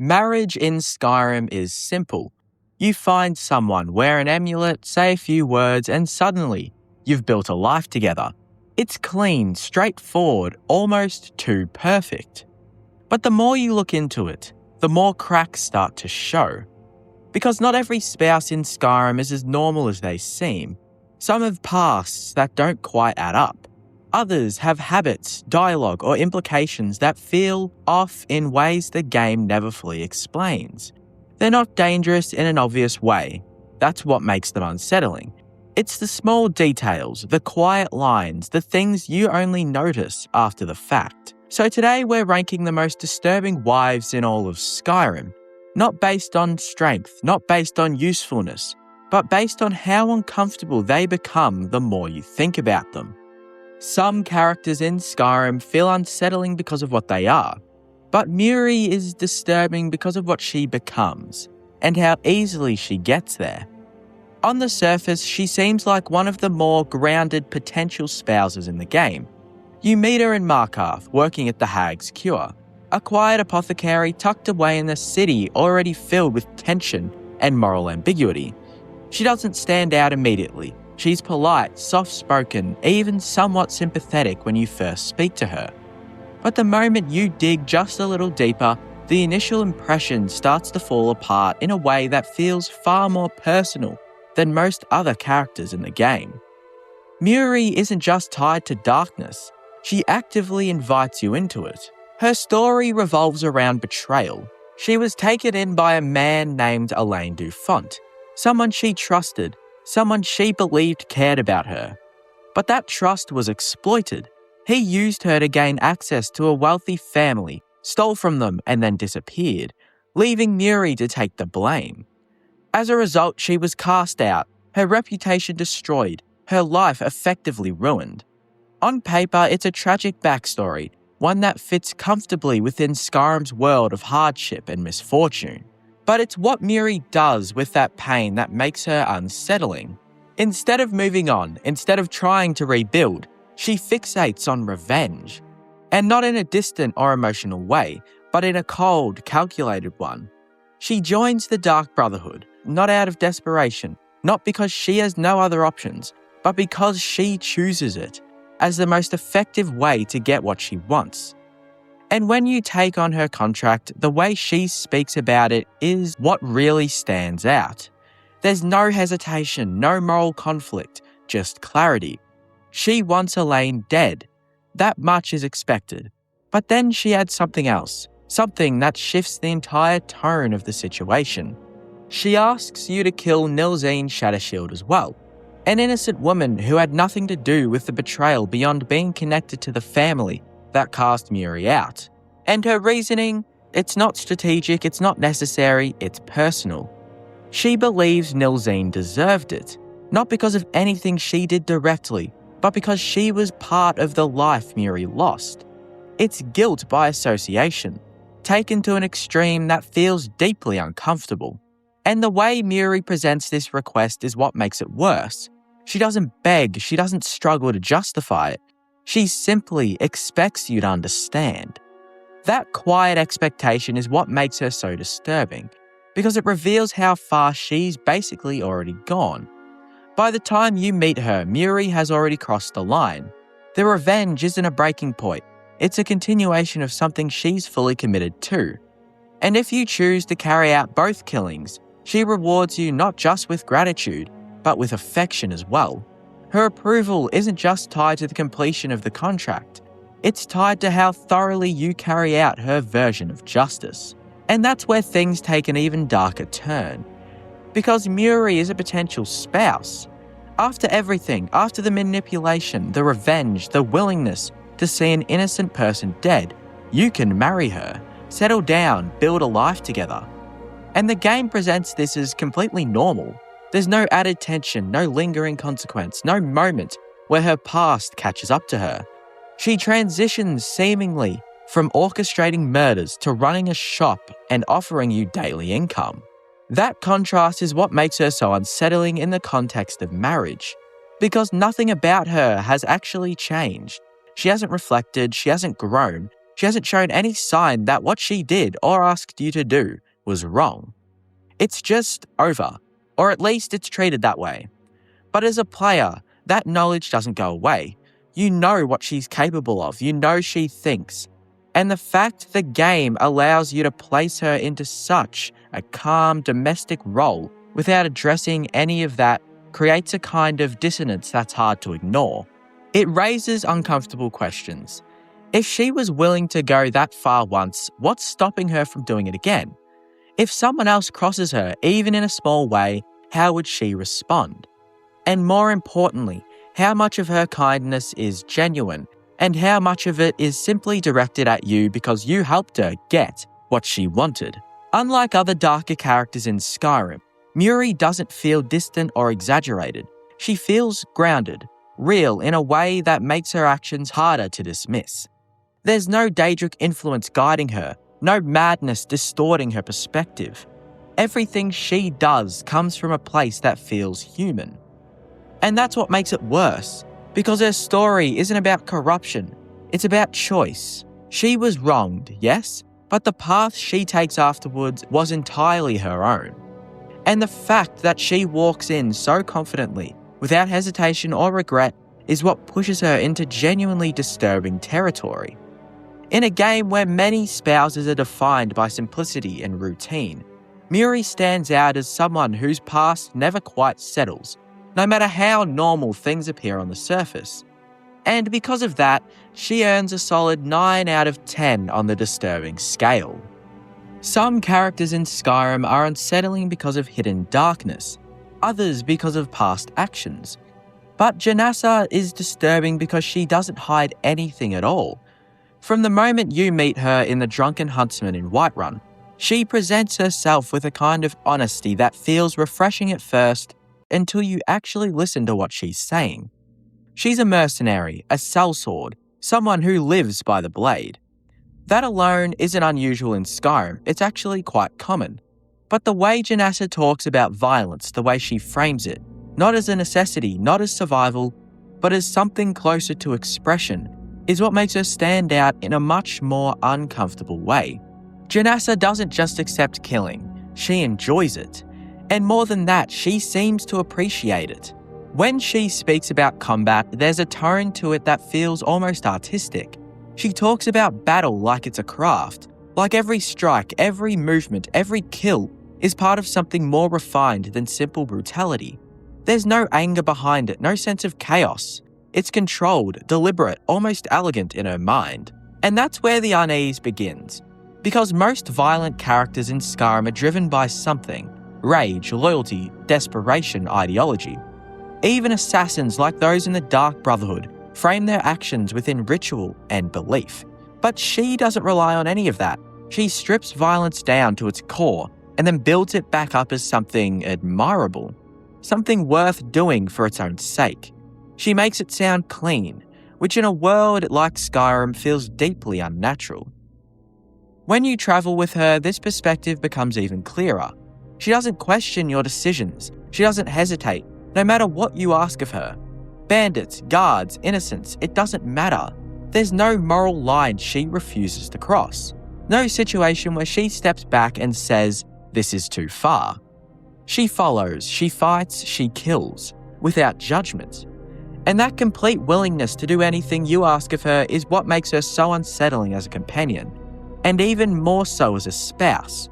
Marriage in Skyrim is simple. You find someone, wear an amulet, say a few words, and suddenly you've built a life together. It's clean, straightforward, almost too perfect. But the more you look into it, the more cracks start to show. Because not every spouse in Skyrim is as normal as they seem. Some have pasts that don't quite add up. Others have habits, dialogue, or implications that feel off in ways the game never fully explains. They're not dangerous in an obvious way. That's what makes them unsettling. It's the small details, the quiet lines, the things you only notice after the fact. So today we're ranking the most disturbing wives in all of Skyrim. Not based on strength, not based on usefulness, but based on how uncomfortable they become the more you think about them. Some characters in Skyrim feel unsettling because of what they are, but Muri is disturbing because of what she becomes, and how easily she gets there. On the surface, she seems like one of the more grounded potential spouses in the game. You meet her in Markarth, working at the Hag's Cure, a quiet apothecary tucked away in a city already filled with tension and moral ambiguity. She doesn't stand out immediately. She's polite, soft-spoken, even somewhat sympathetic when you first speak to her. But the moment you dig just a little deeper, the initial impression starts to fall apart in a way that feels far more personal than most other characters in the game. Muri isn't just tied to darkness, she actively invites you into it. Her story revolves around betrayal. She was taken in by a man named Alain Dufont, someone she trusted, someone she believed cared about her. But that trust was exploited. He used her to gain access to a wealthy family, stole from them, and then disappeared, leaving Muri to take the blame. As a result, she was cast out, her reputation destroyed, her life effectively ruined. On paper, it's a tragic backstory, one that fits comfortably within Skyrim's world of hardship and misfortune. But it's what Muri does with that pain that makes her unsettling. Instead of moving on, instead of trying to rebuild, she fixates on revenge. And not in a distant or emotional way, but in a cold, calculated one. She joins the Dark Brotherhood, not out of desperation, not because she has no other options, but because she chooses it as the most effective way to get what she wants. And when you take on her contract, the way she speaks about it is what really stands out. There's no hesitation, no moral conflict, just clarity. She wants Elaine dead. That much is expected. But then she adds something else, something that shifts the entire tone of the situation. She asks you to kill Nilzine Shadowshield as well, an innocent woman who had nothing to do with the betrayal beyond being connected to the family that cast Muri out. And her reasoning, it's not strategic, it's not necessary, it's personal. She believes Nilzine deserved it, not because of anything she did directly, but because she was part of the life Muri lost. It's guilt by association, taken to an extreme that feels deeply uncomfortable. And the way Muri presents this request is what makes it worse. She doesn't beg, she doesn't struggle to justify it. She simply expects you to understand. That quiet expectation is what makes her so disturbing, because it reveals how far she's basically already gone. By the time you meet her, Muri has already crossed the line. The revenge isn't a breaking point, it's a continuation of something she's fully committed to. And if you choose to carry out both killings, she rewards you not just with gratitude, but with affection as well. Her approval isn't just tied to the completion of the contract, it's tied to how thoroughly you carry out her version of justice. And that's where things take an even darker turn. Because Muri is a potential spouse. After everything, after the manipulation, the revenge, the willingness to see an innocent person dead, you can marry her, settle down, build a life together. And the game presents this as completely normal. There's no added tension, no lingering consequence, no moment where her past catches up to her. She transitions seemingly from orchestrating murders to running a shop and offering you daily income. That contrast is what makes her so unsettling in the context of marriage, because nothing about her has actually changed. She hasn't reflected, she hasn't grown, She hasn't shown any sign that what she did or asked you to do was wrong. It's just over, or at least it's treated that way. But as a player, that knowledge doesn't go away. You know what she's capable of, you know she thinks. And the fact the game allows you to place her into such a calm domestic role without addressing any of that creates a kind of dissonance that's hard to ignore. It raises uncomfortable questions. If she was willing to go that far once, what's stopping her from doing it again? If someone else crosses her, even in a small way, how would she respond? And more importantly, how much of her kindness is genuine, and how much of it is simply directed at you because you helped her get what she wanted? Unlike other darker characters in Skyrim, Muri doesn't feel distant or exaggerated. She feels grounded, real in a way that makes her actions harder to dismiss. There's no Daedric influence guiding her, no madness distorting her perspective. Everything she does comes from a place that feels human. And that's what makes it worse, because her story isn't about corruption, it's about choice. She was wronged, yes, but the path she takes afterwards was entirely her own. And the fact that she walks in so confidently, without hesitation or regret, is what pushes her into genuinely disturbing territory. In a game where many spouses are defined by simplicity and routine, Muri stands out as someone whose past never quite settles, no matter how normal things appear on the surface. And because of that, she earns a solid 9 out of 10 on the disturbing scale. Some characters in Skyrim are unsettling because of hidden darkness, others because of past actions. But Janassa is disturbing because she doesn't hide anything at all. From the moment you meet her in the Drunken Huntsman in Whiterun, she presents herself with a kind of honesty that feels refreshing at first until you actually listen to what she's saying. She's a mercenary, a sellsword, someone who lives by the blade. That alone isn't unusual in Skyrim, it's actually quite common. But the way Janassa talks about violence, the way she frames it, not as a necessity, not as survival, but as something closer to expression, is what makes her stand out in a much more uncomfortable way. Janassa doesn't just accept killing, she enjoys it. And more than that, she seems to appreciate it. When she speaks about combat, there's a tone to it that feels almost artistic. She talks about battle like it's a craft, like every strike, every movement, every kill is part of something more refined than simple brutality. There's no anger behind it, no sense of chaos. It's controlled, deliberate, almost elegant in her mind. And that's where the unease begins. Because most violent characters in Skyrim are driven by something: rage, loyalty, desperation, ideology. Even assassins like those in the Dark Brotherhood frame their actions within ritual and belief. But she doesn't rely on any of that. She strips violence down to its core and then builds it back up as something admirable, something worth doing for its own sake. She makes it sound clean, which in a world like Skyrim feels deeply unnatural. When you travel with her, this perspective becomes even clearer. She doesn't question your decisions. She doesn't hesitate, no matter what you ask of her. Bandits, guards, innocents, it doesn't matter. There's no moral line she refuses to cross. No situation where she steps back and says, "This is too far." She follows, she fights, she kills, without judgment. And that complete willingness to do anything you ask of her is what makes her so unsettling as a companion, and even more so as a spouse.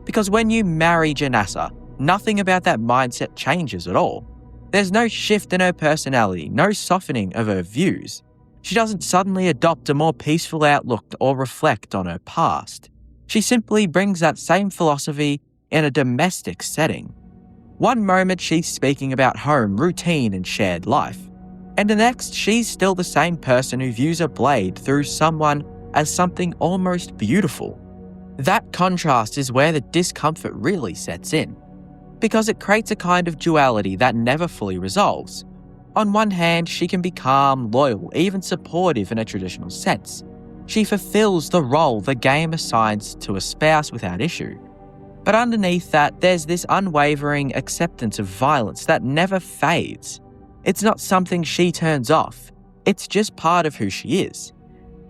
Because when you marry Janassa, nothing about that mindset changes at all. There's no shift in her personality, no softening of her views. She doesn't suddenly adopt a more peaceful outlook or reflect on her past. She simply brings that same philosophy in a domestic setting. One moment she's speaking about home, routine, and shared life. And the next, she's still the same person who views a blade through someone as something almost beautiful. That contrast is where the discomfort really sets in, because it creates a kind of duality that never fully resolves. On one hand, she can be calm, loyal, even supportive in a traditional sense. She fulfills the role the game assigns to a spouse without issue. But underneath that, there's this unwavering acceptance of violence that never fades. It's not something she turns off. It's just part of who she is.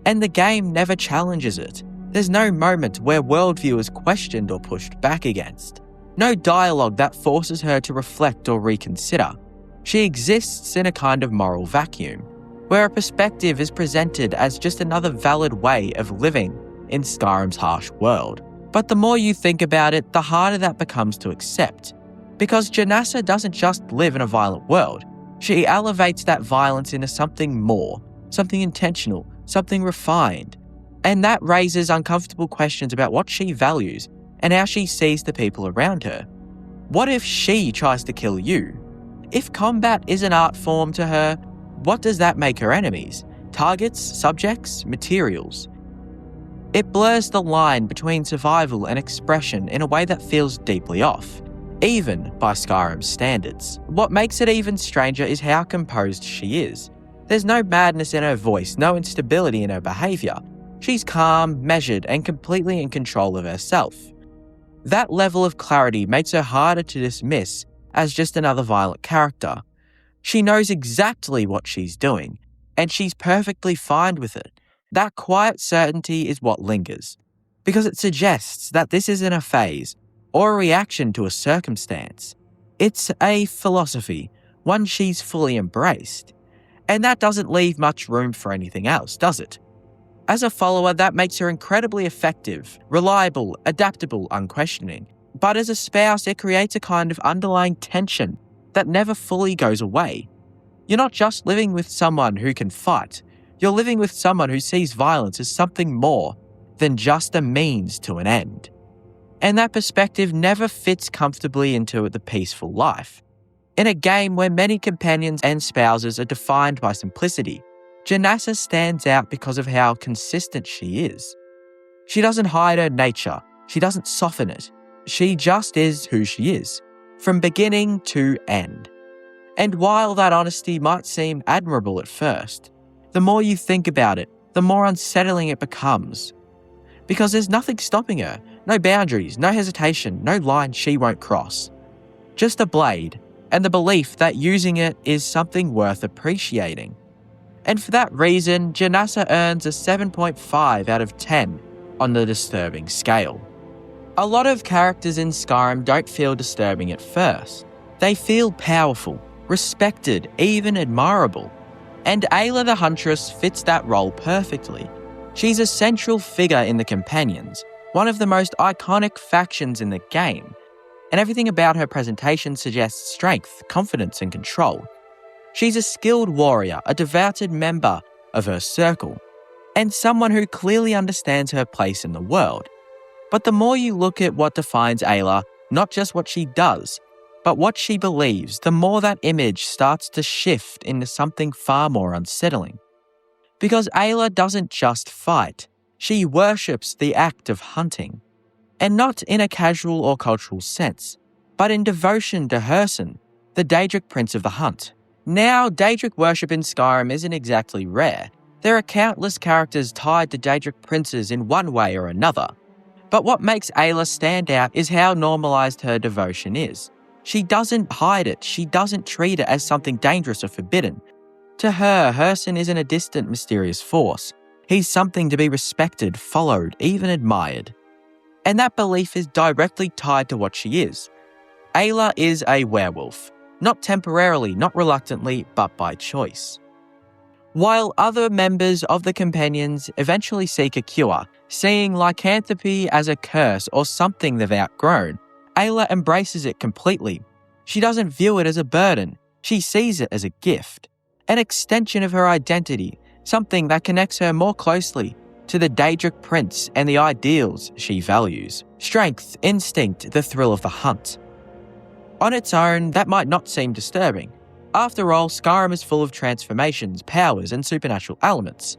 And the game never challenges it. There's no moment where worldview is questioned or pushed back against. No dialogue that forces her to reflect or reconsider. She exists in a kind of moral vacuum, where a perspective is presented as just another valid way of living in Skyrim's harsh world. But the more you think about it, the harder that becomes to accept. Because Janassa doesn't just live in a violent world. She elevates that violence into something more, something intentional, something refined. And that raises uncomfortable questions about what she values and how she sees the people around her. What if she tries to kill you? If combat is an art form to her, what does that make her enemies? Targets, subjects, materials? It blurs the line between survival and expression in a way that feels deeply off, even by Skyrim's standards. What makes it even stranger is how composed she is. There's no madness in her voice, no instability in her behaviour. She's calm, measured, and completely in control of herself. That level of clarity makes her harder to dismiss as just another violent character. She knows exactly what she's doing, and she's perfectly fine with it. That quiet certainty is what lingers, because it suggests that this isn't a phase or a reaction to a circumstance. It's a philosophy, one she's fully embraced. And that doesn't leave much room for anything else, does it? As a follower, that makes her incredibly effective, reliable, adaptable, unquestioning. But as a spouse, it creates a kind of underlying tension that never fully goes away. You're not just living with someone who can fight. You're living with someone who sees violence as something more than just a means to an end. And that perspective never fits comfortably into the peaceful life. In a game where many companions and spouses are defined by simplicity, Janassa stands out because of how consistent she is. She doesn't hide her nature. She doesn't soften it. She just is who she is, from beginning to end. And while that honesty might seem admirable at first, the more you think about it, the more unsettling it becomes. Because there's nothing stopping her, no boundaries, no hesitation, no line she won't cross. Just a blade, and the belief that using it is something worth appreciating. And for that reason, Janassa earns a 7.5 out of 10 on the disturbing scale. A lot of characters in Skyrim don't feel disturbing at first. They feel powerful, respected, even admirable. And Ayla the Huntress fits that role perfectly. She's a central figure in the Companions, one of the most iconic factions in the game, and everything about her presentation suggests strength, confidence, and control. She's a skilled warrior, a devoted member of her circle, and someone who clearly understands her place in the world. But the more you look at what defines Ayla, not just what she does, but what she believes, the more that image starts to shift into something far more unsettling. Because Ayla doesn't just fight, she worships the act of hunting. And not in a casual or cultural sense, but in devotion to Herson, the Daedric Prince of the Hunt. Now, Daedric worship in Skyrim isn't exactly rare. There are countless characters tied to Daedric princes in one way or another. But what makes Ayla stand out is how normalized her devotion is. She doesn't hide it, she doesn't treat it as something dangerous or forbidden. To her, Herson isn't a distant, mysterious force. He's something to be respected, followed, even admired. And that belief is directly tied to what she is. Ayla is a werewolf. Not temporarily, not reluctantly, but by choice. While other members of the Companions eventually seek a cure, seeing lycanthropy as a curse or something they've outgrown, Ayla embraces it completely. She doesn't view it as a burden. She sees it as a gift, an extension of her identity, something that connects her more closely to the Daedric Prince and the ideals she values. Strength, instinct, the thrill of the hunt. On its own, that might not seem disturbing. After all, Skyrim is full of transformations, powers, and supernatural elements.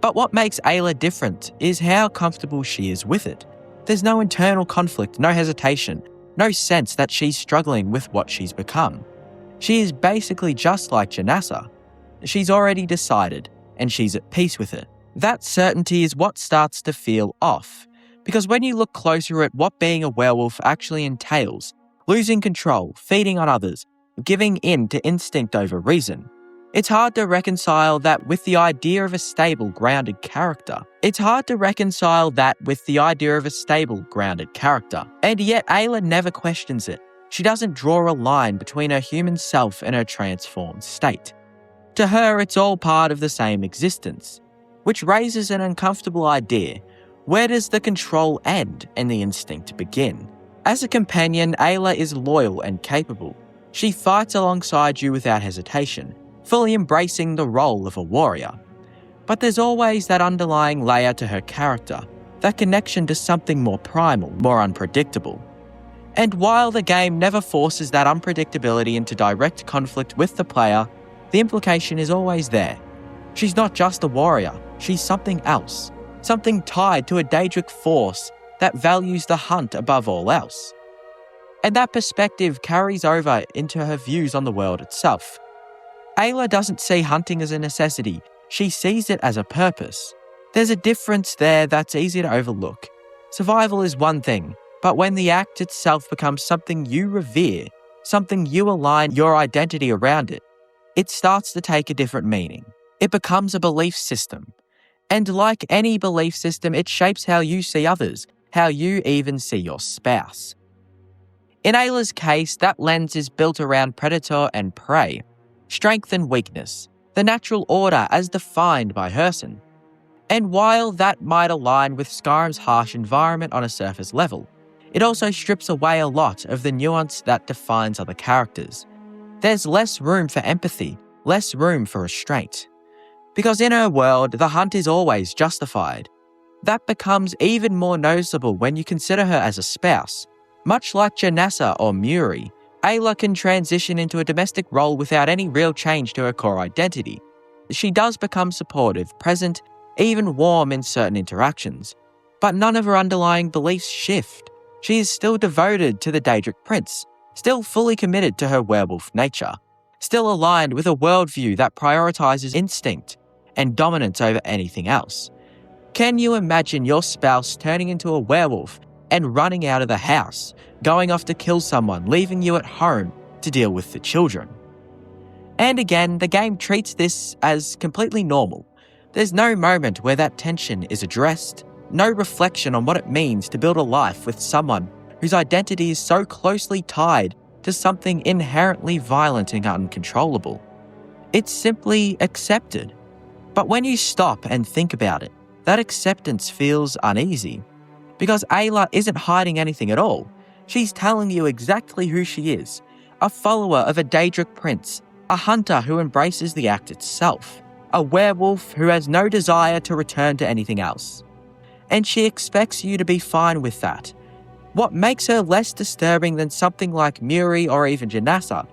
But what makes Ayla different is how comfortable she is with it. There's no internal conflict, no hesitation, no sense that she's struggling with what she's become. She is basically just like Janassa. She's already decided, and she's at peace with it. That certainty is what starts to feel off, because when you look closer at what being a werewolf actually entails, losing control, feeding on others, giving in to instinct over reason, It's hard to reconcile that with the idea of a stable, grounded character. And yet Ayla never questions it. She doesn't draw a line between her human self and her transformed state. To her, it's all part of the same existence, which raises an uncomfortable idea. Where does the control end and the instinct begin? As a companion, Ayla is loyal and capable. She fights alongside you without hesitation, fully embracing the role of a warrior. But there's always that underlying layer to her character, that connection to something more primal, more unpredictable. And while the game never forces that unpredictability into direct conflict with the player, the implication is always there. She's not just a warrior, she's something else, something tied to a Daedric force that values the hunt above all else. And that perspective carries over into her views on the world itself. Ayla doesn't see hunting as a necessity, she sees it as a purpose. There's a difference there that's easy to overlook. Survival is one thing, but when the act itself becomes something you revere, something you align your identity around it starts to take a different meaning. It becomes a belief system. And like any belief system, it shapes how you see others, how you even see your spouse. In Ayla's case, that lens is built around predator and prey, strength and weakness, the natural order as defined by Herson. And while that might align with Skyrim's harsh environment on a surface level, it also strips away a lot of the nuance that defines other characters. There's less room for empathy, less room for restraint. Because in her world, the hunt is always justified. That becomes even more noticeable when you consider her as a spouse. Much like Janessa or Muri, Ayla can transition into a domestic role without any real change to her core identity. She does become supportive, present, even warm in certain interactions. But none of her underlying beliefs shift. She is still devoted to the Daedric prince, still fully committed to her werewolf nature, still aligned with a worldview that prioritizes instinct and dominance over anything else. Can you imagine your spouse turning into a werewolf and running out of the house, going off to kill someone, leaving you at home to deal with the children? And again, the game treats this as completely normal. There's no moment where that tension is addressed, no reflection on what it means to build a life with someone whose identity is so closely tied to something inherently violent and uncontrollable. It's simply accepted. But when you stop and think about it, that acceptance feels uneasy. Because Ayla isn't hiding anything at all. She's telling you exactly who she is, a follower of a Daedric prince, a hunter who embraces the act itself, a werewolf who has no desire to return to anything else. And she expects you to be fine with that. What makes her less disturbing than something like Muri or even Janassa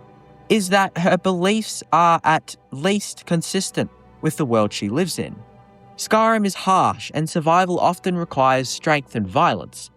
is that her beliefs are at least consistent with the world she lives in. Skyrim is harsh and survival often requires strength and violence.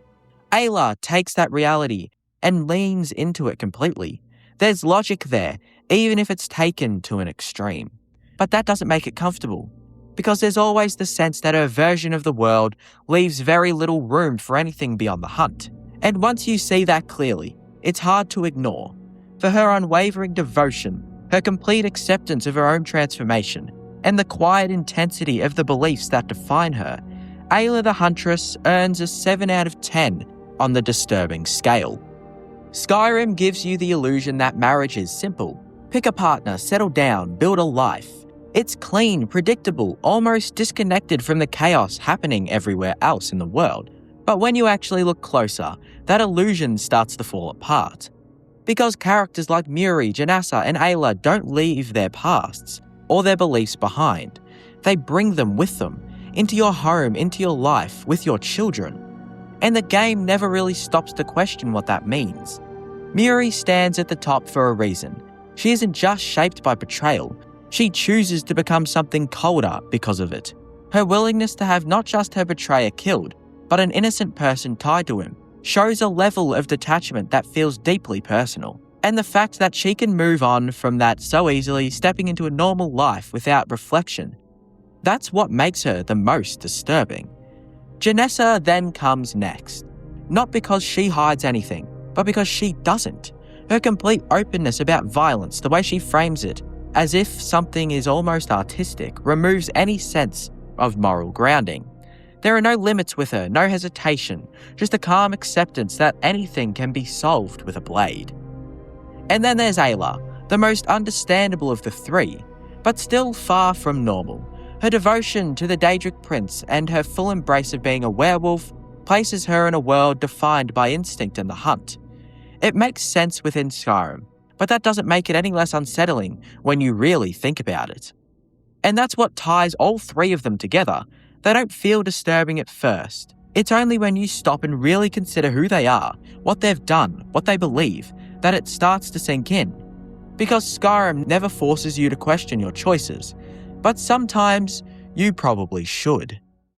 Ayla takes that reality and leans into it completely. There's logic there, even if it's taken to an extreme. But that doesn't make it comfortable, because there's always the sense that her version of the world leaves very little room for anything beyond the hunt. And once you see that clearly, it's hard to ignore. For her unwavering devotion, her complete acceptance of her own transformation, and the quiet intensity of the beliefs that define her, Ayla the Huntress earns a 7 out of 10 on the disturbing scale. Skyrim gives you the illusion that marriage is simple. Pick a partner, settle down, build a life. It's clean, predictable, almost disconnected from the chaos happening everywhere else in the world. But when you actually look closer, that illusion starts to fall apart. Because characters like Muri, Janassa, and Ayla don't leave their pasts or their beliefs behind. They bring them with them, into your home, into your life, with your children. And the game never really stops to question what that means. Muri stands at the top for a reason. She isn't just shaped by betrayal, she chooses to become something colder because of it. Her willingness to have not just her betrayer killed, but an innocent person tied to him, shows a level of detachment that feels deeply personal. And the fact that she can move on from that so easily, stepping into a normal life without reflection, that's what makes her the most disturbing. Janessa then comes next. Not because she hides anything, but because she doesn't. Her complete openness about violence, the way she frames it, as if something is almost artistic, removes any sense of moral grounding. There are no limits with her, no hesitation, just a calm acceptance that anything can be solved with a blade. And then there's Ayla, the most understandable of the three, but still far from normal. Her devotion to the Daedric Prince and her full embrace of being a werewolf places her in a world defined by instinct and the hunt. It makes sense within Skyrim, but that doesn't make it any less unsettling when you really think about it. And that's what ties all three of them together. They don't feel disturbing at first. It's only when you stop and really consider who they are, what they've done, what they believe, that it starts to sink in. Because Skyrim never forces you to question your choices, but sometimes you probably should.